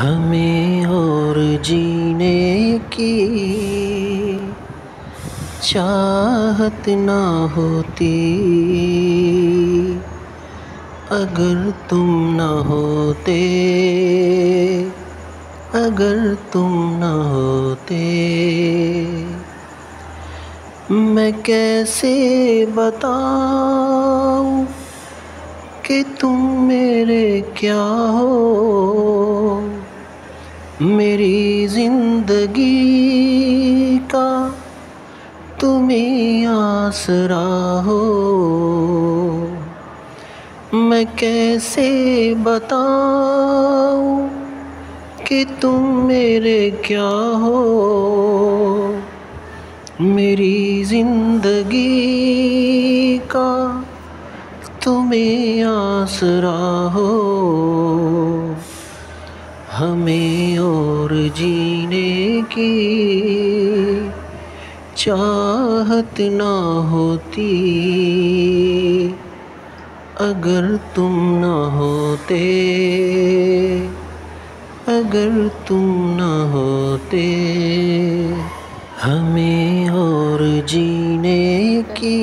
हमें और जीने की चाहत ना होती अगर तुम न होते, अगर तुम न होते। मैं कैसे बताऊं कि तुम मेरे क्या हो, मेरी जिंदगी का तुम ही आसरा हो। मैं कैसे बताऊं कि तुम मेरे क्या हो, मेरी जिंदगी का तुम ही आसरा हो। हमें और जीने की चाहत ना होती अगर तुम न होते, अगर तुम न होते। हमें और जीने की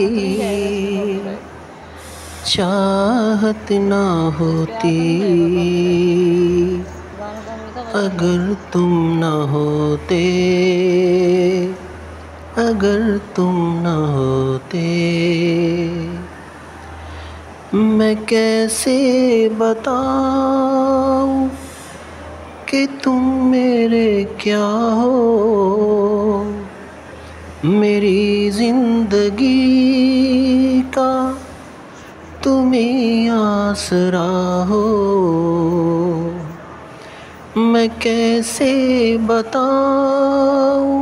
चाहत ना होती अगर तुम न होते, अगर तुम न होते। मैं कैसे बताऊं कि तुम मेरे क्या हो, मेरी जिंदगी का तुम ही आसरा हो। मैं कैसे बताऊं